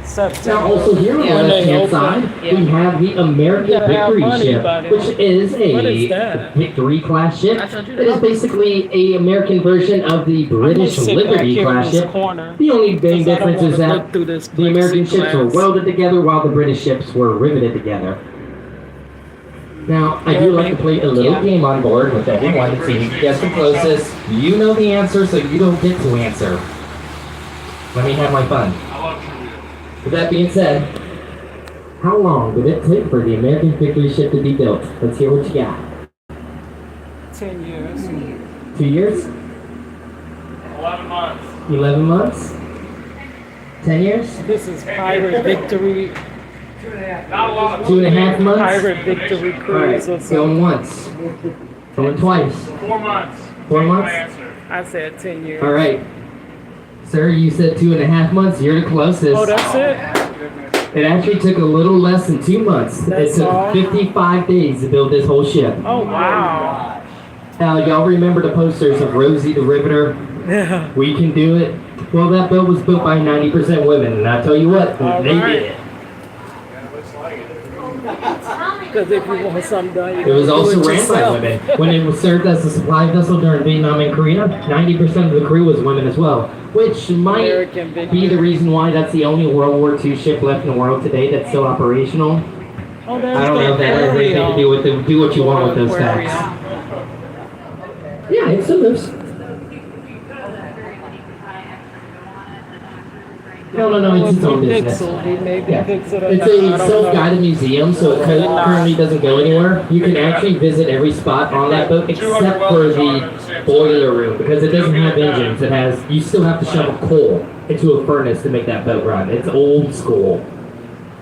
Now, September. also here on the When they left-hand open. side, Yeah. we have the American gotta have Victory money, ship, buddy. which is What is a that? Victory class ship. I told you It is basically a American version of the I'm gonna British sit back Liberty here in class this ship. corner. The only main 'Cause I don't difference is wanna that look through this the American ships were plexiglass. welded together while the British ships were riveted together. Now, I do like to play a little Yeah. game on board with everyone to see who gets the closest. You know the answer, so you don't get to answer. Let me have my fun. With that being said, how long did it take for the American Victory ship to be built? Let's hear what you got. 10 years. 2 years? 11 months. 11 months? 10 years? This is Pirate Victory. Not a lot of 2.5 months? Pirate Victory Alright, Cruise or going something. once. Going twice. 4 months. 4 Same months? answer. I said 10 years. Alright. Sir, you said 2.5 months. You're the closest. Oh, that's it? It actually took a little less than 2 months. That's it took all? 55 days to build this whole ship. Oh, wow. Now, y'all remember the posters of Rosie the Riveter? Yeah. We can do it. Well, that boat was built by 90% women, and I tell you what, All they right. did it. Because if you want something done, you It was gotta do also it ran by yourself. women. When it was served as a supply vessel during Vietnam and Korea, 90% of the crew was women as well, which might American be Victory. the reason why that's the only World War II ship left in the world today that's still operational. Oh, there's I don't know if that has anything to do with it. Do what you want with those facts. Yeah, it still lives. No, it's its own business. Yeah. It's It's a self-guided museum, so it currently doesn't go anywhere. You can actually visit every spot on that boat except for the boiler room because it doesn't have engines. It has, you still have to shovel coal into a furnace to make that boat run. It's old school.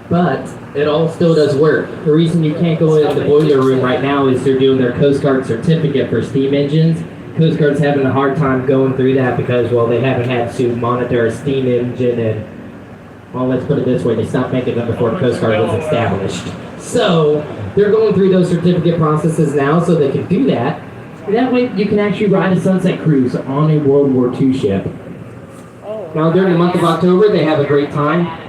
But it all still does work. The reason you can't go in the boiler room right now is they're doing their Coast Guard certificate for steam engines. Coast Guard's having a hard time going through that because, well, they haven't had to monitor a steam engine and, well, let's put it this way, they stopped making them before the Coast Guard was established. So, they're going through those certificate processes now so they can do that. That way you can actually ride a sunset cruise on a World War II ship. Now, during the month of October, they have a great time.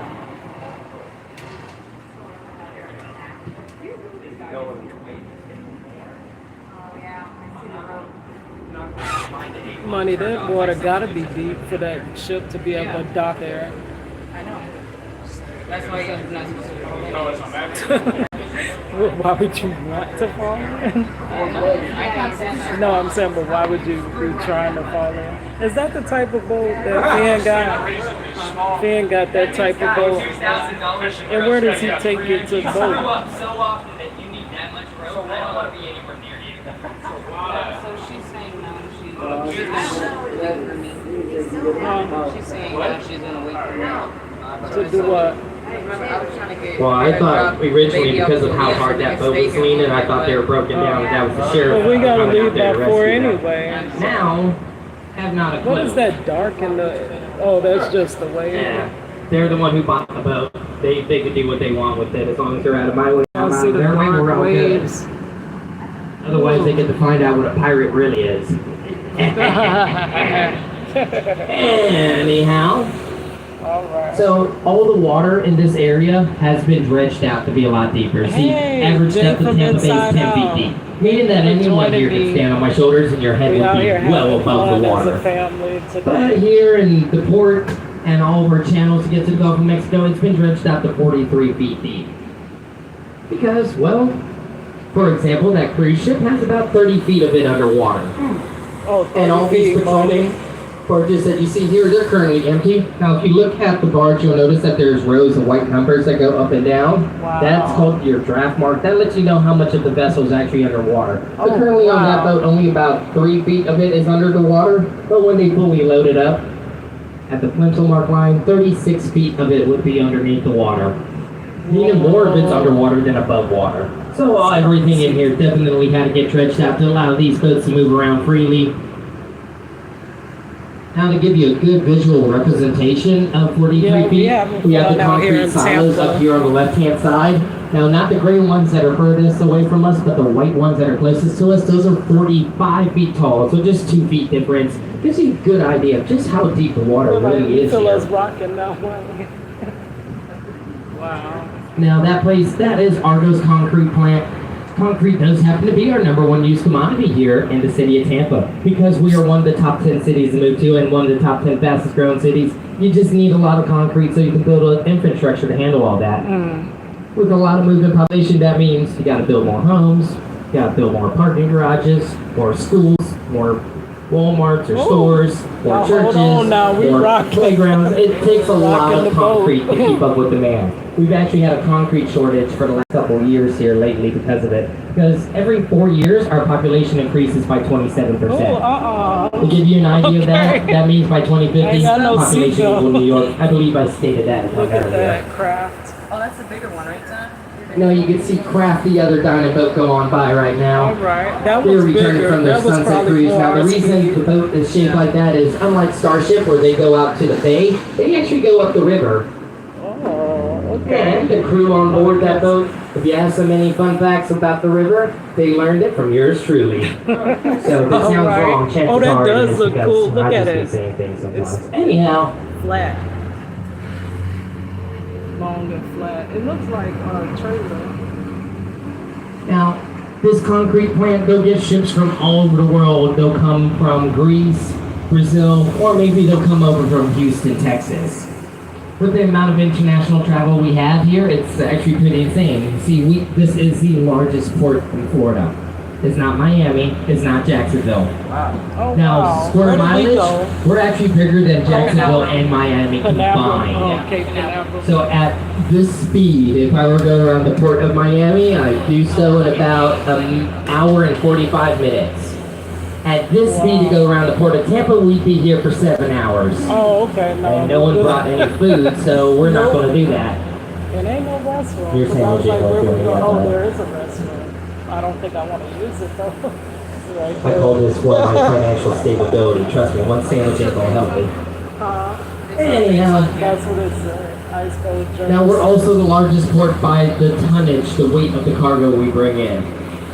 Money, that water gotta be deep for that ship to be able to dock there. I know. That's why you're not supposed to fall in. No, it's not bad. Why would you want to fall in? I can't stand that. No, I'm saying, but why would you be trying to fall in? Is that the type of boat that Finn got? Reasonably small. Finn got that type of boat. And where does he take you to the boat? So often that you need that much rope. I don't want to be anywhere near you. So she's saying no, she's gonna wait for me. She's saying no, she's gonna wait for me. To do what? Remember, I was trying to get. Well, I thought originally because of how hard that boat was leaning, I thought they were broken down and that was the sheriff. Well, we gotta coming out leave there by to 4 rescue them. anyway. Now, have not a clue. What is that dark in the? Oh, that's just the way. Yeah, they're the one who bought the boat. They could do what they want with it as long as they're out of my way. I I'm out see of the their way. We're dark all good. waves. Otherwise, they get to find out what a pirate really is. Anyhow. Alright. So all the water in this area has been dredged out to be a lot deeper. See, Hey, average depth of from Tampa Bay is inside 10 feet out. deep. Meaning that anyone here Joining could me. stand on my shoulders and your head We would out be here well having above fun the as a water. family But today. here in the port and all of our channels to get to the Gulf of Mexico, it's been dredged out to 43 feet deep. Because, well, for example, that cruise ship has about 30 feet of it underwater. Oh, And all these patrolling barges that you see here, they're currently empty. Now, if you look at the barge, you'll notice that there's rows of white numbers that go up and down. Wow. That's called your draft mark. That lets you know how much of the vessel is actually underwater. So Oh, currently on that wow. boat, only about 3 feet of it is under the water. But when they fully load it up at the plimsoll mark line, 36 feet of it would be underneath the water. Even more of it's underwater than above water. So everything in here definitely had to get dredged out to allow these boats to move around freely. Now to give you a good visual representation of 43 Yeah, we feet, have we have the one out here concrete in silos Tampa. up here on the left-hand side. Now not the gray ones that are furthest away from us, but the white ones that are closest to us, those are 45 feet tall, so just 2 feet difference. Gives you a good idea of just how deep the water really is Feel here. us rocking that way. Wow. Now that place, that is Argos Concrete Plant. Concrete does happen to be our number one used commodity here in the city of Tampa because we are one of the top 10 cities to move to and one of the top 10 fastest growing cities. You just need a lot of concrete so you can build an infrastructure to handle all that. With a lot of moving population, that means you got to build more homes, you got to build more parking garages, more schools, more Walmarts or stores, more Now, churches, hold on now, we more rocking. playgrounds. It takes a lot Rocking of the boat. concrete to keep up with demand. We've actually had a concrete shortage for the last couple of years here lately because of it. Because every 4 years, our population increases by 27%. Oh, To give you an idea of that, Okay. that means by 2050, Ain't got no population seatbelt. of New York, I believe I stated that if I'm Look at not that craft. Oh, that's the bigger one, right, son? No, you can see Craft, the other dining boat, go on by right All now. right. That They're was returning bigger. from their That was sunset probably cruise. more Now, the our reason speed. the boat is shaped like that is, unlike Starship, where they go out to the bay, they actually go up the river. Oh, okay. And the crew on board that boat, if you ask them any fun facts about the river, they learned it from yours truly. So if it sounds Alright. wrong, chances Oh, that are does it is look because cool. Look I at just it. be saying things sometimes. It's- Anyhow, Flat. Long and flat. It looks like a trailer. now, this concrete plant, they'll get ships from all over the world. They'll come from Greece, Brazil, or maybe they'll come over from Houston, Texas. With the amount of international travel we have here, it's actually pretty insane. See, this is the largest port in Florida. It's not Miami, it's not Jacksonville. Oh, Now, wow. square Where did we go? mileage, we're actually bigger than Jacksonville and Miami Canaveral. combined. Oh, Cape Canaveral. So at this speed, if I were going around the port of Miami, I'd do so in about an hour and 45 minutes. At this speed to go around the port of Tampa, we'd be here for 7 hours. Oh, okay. And no one brought any food, so we're not going to do that. It ain't no restaurant. You're 'cause I was saying like, where we you're go? going Oh, to- there is a restaurant. I don't think I want to use it though. Right I there. call this one my financial stability. Trust me, one sandwich ain't going to help me. Anyhow, That's what it said. Ice cold drinks. now we're also the largest port by the tonnage, the weight of the cargo we bring in.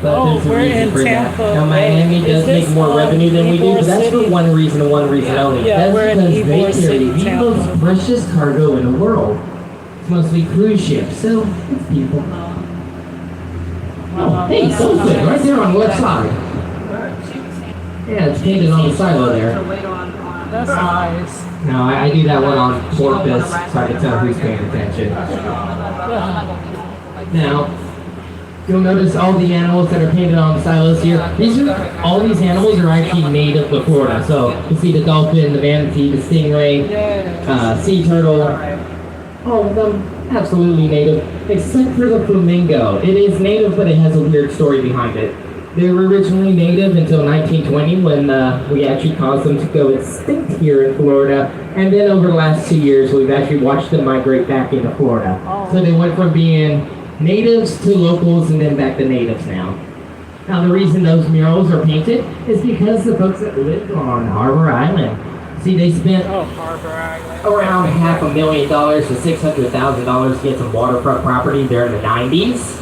But Oh, there's a we're reason in for that. Tampa Now Bay. Miami Is does this, make more revenue than we do, Ybor but that's for City? one reason and one reason only. Yeah, That's we're in because they Ybor carry City, the Tampa. most precious cargo in the world. It's mostly cruise ships, so it's beautiful. Oh, hey, Soulfit, right there on the left side. Yeah, it's painted on the silo there. That's nice. No, I do that one on porpoise, so I can tell who's paying attention. Now, you'll notice all the animals that are painted on the silos here. All these animals are actually native to Florida. So you see the dolphin, the manatee, the stingray, sea turtle. All of them absolutely native, except for the flamingo. It is native, but it has a weird story behind it. They were originally native until 1920 when we actually caused them to go extinct here in Florida. And then over the last 2 years, we've actually watched them migrate back into Florida. So they went from being natives to locals and then back to natives now. Now the reason those murals are painted is because the folks that lived on Harbor Island, see, they spent Oh, Harbor Island. around $500,000 to $600,000 to get some waterfront property there in the 90s.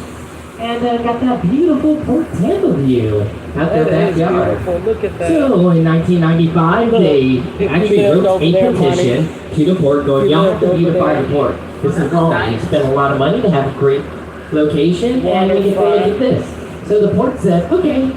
And got that beautiful Port Tampa view out their That is backyard. beautiful. Look at that. So in 1995, Look, they if actually you lived wrote over a there, petition to the port going, You y'all have lived to over beautify there. the port. This is wrong. We spent a lot of money to have a great location and we get to look at this. So the port said, okay,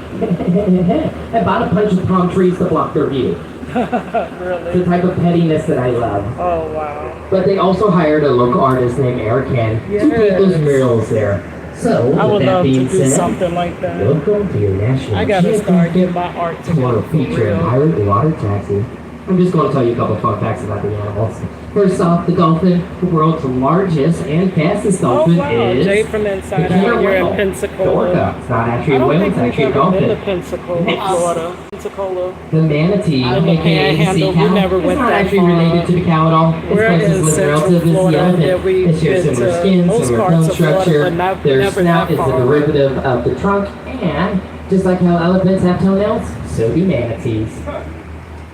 and bought a bunch of palm trees to block their view. Really? The type of pettiness that I love. Oh, wow. But they also hired a local artist named Eric Ken to paint those Yes. murals there. So, I with would that love to being do said, something like that. welcome to your National I gotta start getting Geographic my art Tomorrow together for featuring real. pirate water taxi. I'm just going to tell you a couple fun facts about the animals. First off, the dolphin, the world's largest and fastest Oh, dolphin, wow. is Jay from the Inside killer Out. You're in whale, the Pensacola. orca. It's not actually I a don't whale, think it's we've actually a ever been to dolphin. Pensacola, Next. Florida. Pensacola. The manatee, I'm a aka the sea panhandle. We cow, never it's went not that actually far. related to the cow at all. Its We're closest in living Central relative is the Florida, elephant. yeah, we've They share been similar to skin, most similar parts bone of Florida, structure. but not- Their never snout that is a far. derivative of the trunk, and just like how elephants have toenails, so do manatees.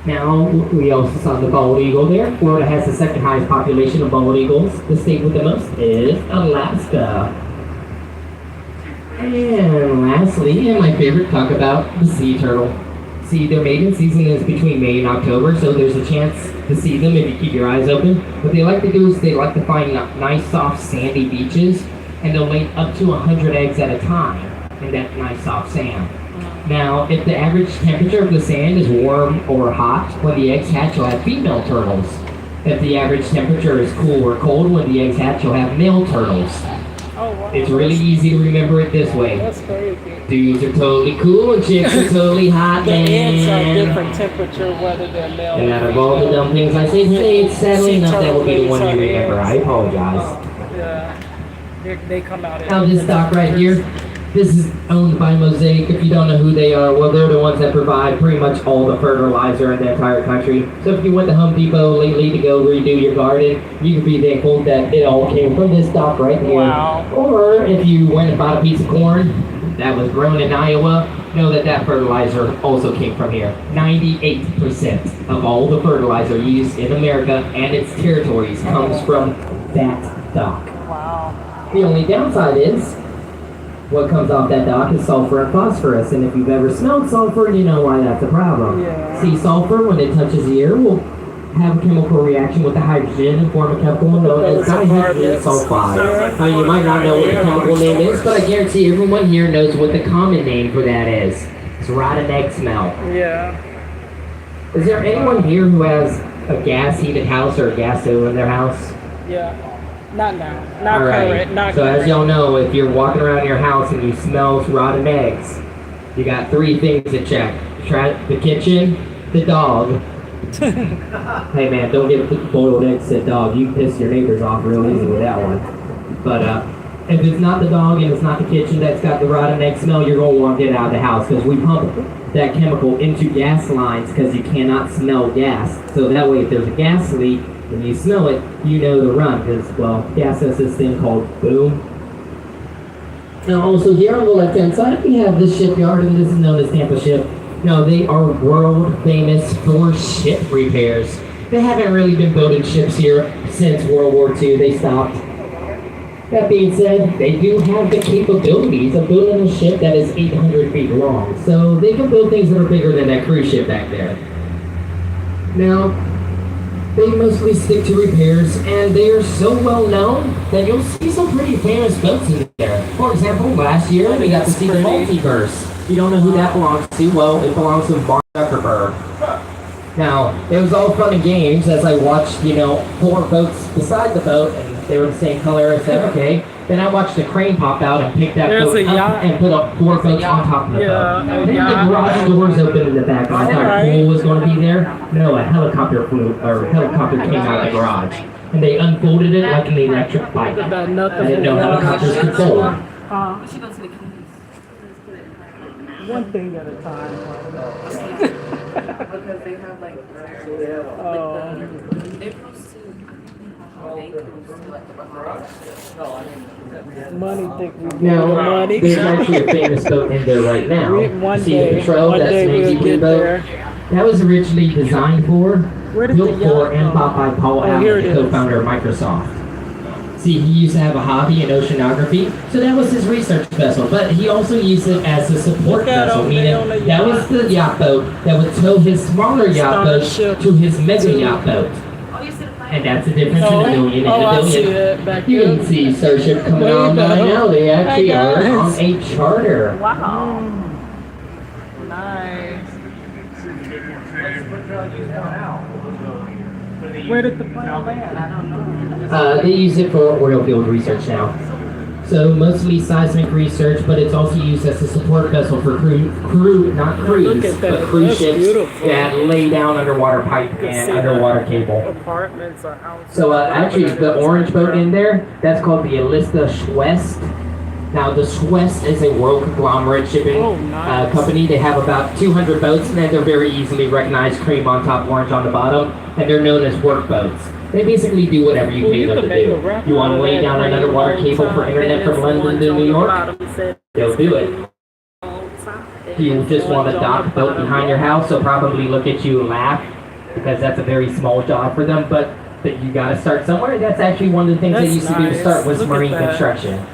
Now, we also saw the bald eagle there. Florida has the second highest population of bald eagles. The state with the most is Alaska. And lastly, and my favorite, talk about the sea turtle. See, their mating season is between May and October, so there's a chance to see them if you keep your eyes open. What they like to do is they like to find nice, soft, sandy beaches, and they'll lay up to 100 eggs at a time in that nice, soft sand. Now, if the average temperature of the sand is warm or hot, when the eggs hatch, you'll have female turtles. If the average temperature is cool or cold, when the eggs hatch, you'll have male turtles. Oh, wow. It's really easy to remember it this way. That's crazy. Dudes are totally cool and chicks are totally hot, The ants are man. different temperature whether they're male And or out of all the dumb things I say today, sadly enough, that will be the one you remember. I apologize. Yeah. They come out. Now this dock right here, this is owned by Mosaic. If you don't know who they are, well, they're the ones that provide pretty much all the fertilizer in the entire country. So if you went to Home Depot lately to go redo your garden, you can be thankful that it all came from this dock right here. Wow. Or if you went and bought a piece of corn that was grown in Iowa, know that that fertilizer also came from here. 98% of all the fertilizer used in America and its territories comes from that dock. Wow. The only downside is, what comes off that dock is sulfur and phosphorus, and if you've ever smelled sulfur, you know why that's a problem. Yeah. See, sulfur, when it touches the air, will have a chemical reaction with the hydrogen and form a chemical known as dihydrogen sulfide. Now, you might not know what the chemical name is, but I guarantee everyone here knows what the common name for that is. It's rotten egg smell. Yeah. Is there anyone here who has a gas-heated house or a gas stove in their house? Yeah. Not now. Not Alright, current. Not so current. as y'all know, if you're walking around your house and you smell rotten eggs, you got 3 things to check. The kitchen, the dog. Hey man, don't give boiled eggs to a dog. You can piss your neighbors off real easy with that one. But if it's not the dog and it's not the kitchen that's got the rotten egg smell, you're going to want to get out of the house because we pump that chemical into gas lines because you cannot smell gas. So that way if there's a gas leak, when you smell it, you know to run because, well, gas has this thing called boom. Now, also here on the left-hand side, we have this shipyard, and this is known as Tampa Ship. Now, they are world famous for ship repairs. They haven't really been building ships here since World War II. They stopped. That being said, they do have the capabilities of building a ship that is 800 feet long. So they can build things that are bigger than that cruise ship back there. Now, they mostly stick to repairs, and they are so well known that you'll see some pretty famous boats in there. For example, last year we got to see the Multiverse. If you don't know who that belongs to, well, it belongs to Mark Zuckerberg. Now, it was all fun and games as I watched, 4 boats beside the boat, and they were the same color. I said, okay. Then I watched the crane pop out and pick that There's boat a up yacht. and put up 4 boats on top of the Yeah, boat. a Then yacht. the garage doors opened in the back. I thought a Alright. pool was going to be there. No, a helicopter came out of the garage. And they unfolded it like an electric bike. About nothing. I didn't know helicopters could fold. We should go to the keys. One thing at a time. Because they have like, Oh. they're close to, they cruise to like the Bahamas. Money think we Now, need money. there's actually a famous boat in there right now. One See day, the Patrol, one that day Navy we'll blue get boat? there. That was originally designed for, Where did the built for, yacht and go? bought by Paul Oh, here Allen, it the is. co-founder of Microsoft. See, he used to have a hobby in oceanography, so that was his research vessel. But he also used it as a support Look at vessel, him, meaning they on the that was the yacht boat that would tow his smaller yacht boat Starship to his mega to- yacht boat. Oh, you see the plane? And that's the difference in a million oh, and I a see billion. that back You there. can see Starship coming There you on by go. now. They actually Hey, are guys. on a charter. Wow. Nice. Where did the plane land? I don't know. They use it for oil field research now. So mostly seismic research, but it's also used as a support vessel for not cruise, Look at that. but cruise That's ships beautiful. that lay down underwater pipe can and see underwater cable. Apartments or houses. So actually, the orange boat in there, that's called the Alista Schwest. Now, the Schwest is a world conglomerate shipping Oh, nice. company. They have about 200 boats, and they're very easily recognized, cream on top, orange on the bottom, and they're known as work boats. They basically do whatever you Well, pay you them could to make a do. record You want to of lay that down an thing underwater all cable the for time. internet from London to New York? They'll do it. If you just want a dock built behind your house, they'll probably look at you and laugh, because that's a very small job for them, but you got to start somewhere. That's actually one of the things they That's used to do to nice. start was Look at marine that. construction.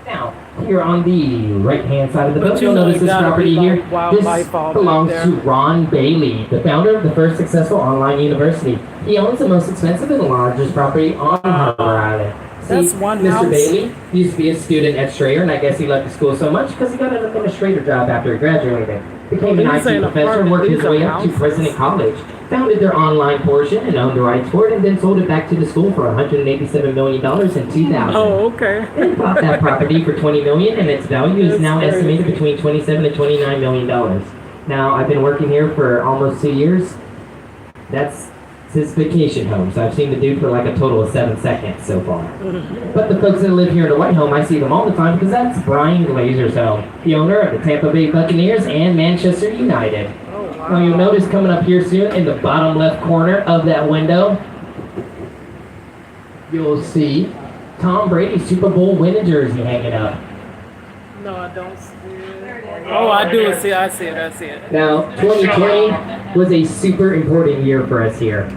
Now, here on the right-hand side of the But boat, you you'll know notice you this gotta property be here. like wildlife all This belongs back to there. Ron Bailey, the founder of the first successful online university. He owns the most expensive and largest property on Harbor Island. That's See, one Mr. house. Bailey used to be a student at Strayer, and I guess he left the school so much because he got an administrator job after he graduated. Became an These IT ain't professor, apartments, worked his these are way up to houses. President College, founded their online portion and owned the rights for it, and then sold it back to the school for $187 million in 2000. Oh, okay. They bought that property for $20 million, and its value is That's now crazy. estimated between $27 and $29 million. Now, I've been working here for almost 2 years. That's his vacation home, so I've seen the dude for like a total of 7 seconds so far. But the folks that live here in the White Home, I see them all the time because that's Brian Glazer's home, the owner of the Tampa Bay Buccaneers and Manchester United. Oh, Now, you'll wow. notice coming up here soon in the bottom left corner of that window, you'll see Tom Brady's Super Bowl winning jersey hanging up. No, I don't see it. Oh, I do see. I see it. I see it. Now, 2020 was a super important year for us here.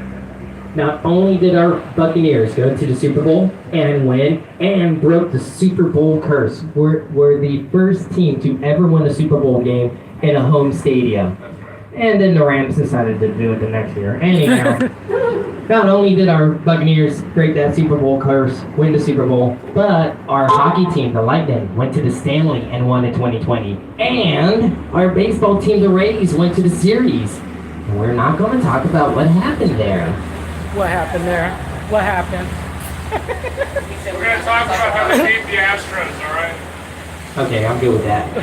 Not only did our Buccaneers go to the Super Bowl and win and broke the Super Bowl curse, we're the first team to ever win a Super Bowl game in a home stadium. And then the Rams decided to do it the next year. Anyhow, not only did our Buccaneers break that Super Bowl curse, win the Super Bowl, but our hockey team, the Lightning, went to the Stanley and won in 2020. And our baseball team, the Rays, went to the series. And we're not going to talk about what happened there. What happened there? What happened? We're gonna talk about how they beat the Astros, all right? Okay, I'm good with that.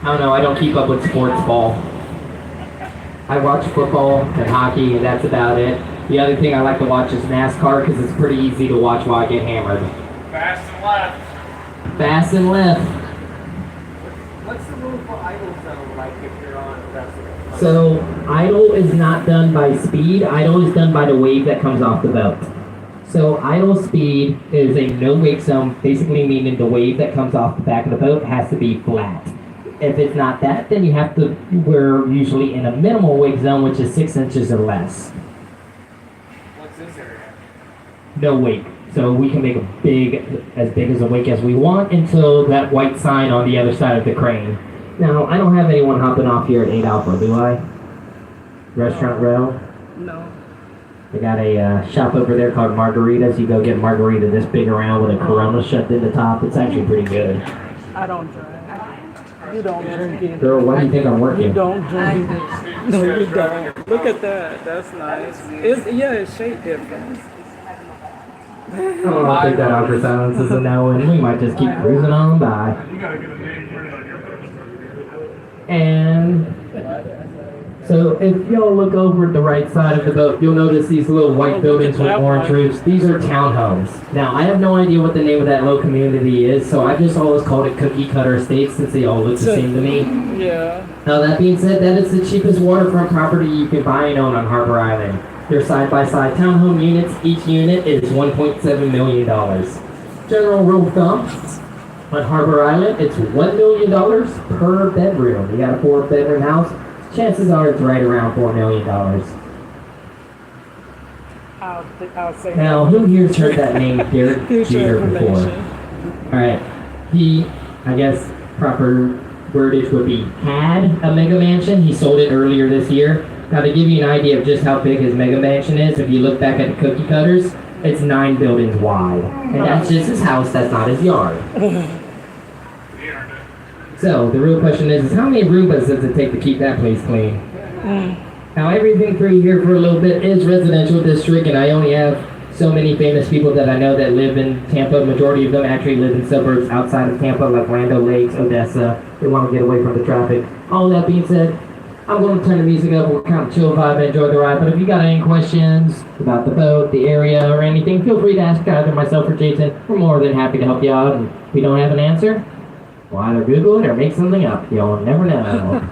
I don't know, I don't keep up with sports ball. I watch football and hockey, and that's about it. The other thing I like to watch is NASCAR because it's pretty easy to watch while I get hammered. Fast and left. Fast and left. What's the rule for idle zone like if you're on a vessel? So, idle is not done by speed, idle is done by the wave that comes off the boat. So, idle speed is a no wake zone, basically meaning the wave that comes off the back of the boat has to be flat. If it's not that, then we're usually in a minimal wake zone, which is 6 inches or less. What's this area? No wake. So we can make as big as a wake as we want until that white sign on the other side of the crane. Now, I don't have anyone hopping off here at 8 Alpha, do I? Restaurant Row. No. They got a shop over there called Margaritas. You go get a margarita this big around with a Corona shoved in the top. It's actually pretty good. I don't drink. You don't drink either. Girl, why do you think I'm You working? don't drink. No, you don't. Look at that. That's nice. It's shaped different. I don't think that awkward silence is a no, and we might just keep cruising on by. You gotta get a name printed on your boat. And so if y'all look over at the right side of the boat, you'll notice these little white buildings with orange roofs. These are townhomes. Now, I have no idea what the name of that little community is, so I just always called it Cookie Cutter Estates since they all look the same to me. Yeah. Now, that being said, that is the cheapest waterfront property you can buy and own on Harbor Island. They're side-by-side townhome units. Each unit is $1.7 million. General rule of thumb, on Harbor Island, it's $1 million per bedroom. You got a 4-bedroom house, chances are it's right around $4 million. I'll say Now, who here's heard that name, Derek future Jeter, before? information. Alright, he, I guess, proper wordage would be, had a mega mansion. He sold it earlier this year. Now, to give you an idea of just how big his mega mansion is, if you look back at the cookie cutters, it's 9 buildings wide. And that's just his house, that's not his yard. The internet. So, the real question is how many Roombas does it take to keep that place clean? Now, everything through here for a little bit is residential district, and I only have so many famous people that I know that live in Tampa. Majority of them actually live in suburbs outside of Tampa, like Lando Lakes, Odessa. They want to get away from the traffic. All that being said, I'm going to turn the music up. We're kind of chill vibe, enjoy the ride. But if you got any questions about the boat, the area, or anything, feel free to ask either myself or Jason. We're more than happy to help you out. And if we don't have an answer, we'll either Google it or make something up. You'll never know.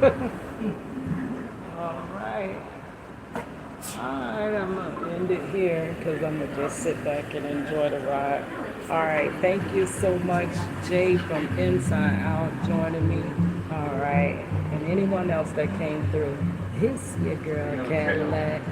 Alright, I'm gonna end it here because I'm gonna just sit back and enjoy the ride. Alright, thank you so much, Jay from Inside Out, joining me. Alright, and anyone else that came through. It's your girl, Cadillac.